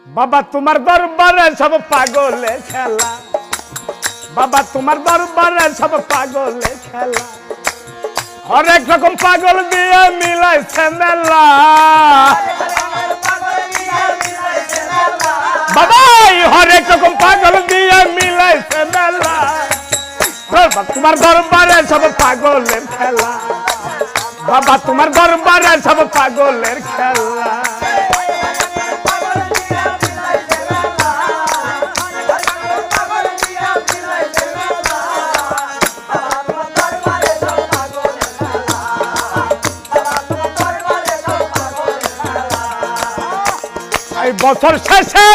বাবা তোমার দরবারে সব পাগলে খেলা, বাবা তোমার দরবারে সব পাগলে খেলা, হরেক রকম পাগল দিয়ে মিলাইছে মেলা। বাবা হরেক রকম পাগল দিয়ে মিলাইছে মেলা, বাবা তোমার দরবারে সব পাগলের খেলা, বাবা তোমার দরবারে সব পাগলের খেলা। বছর শেষে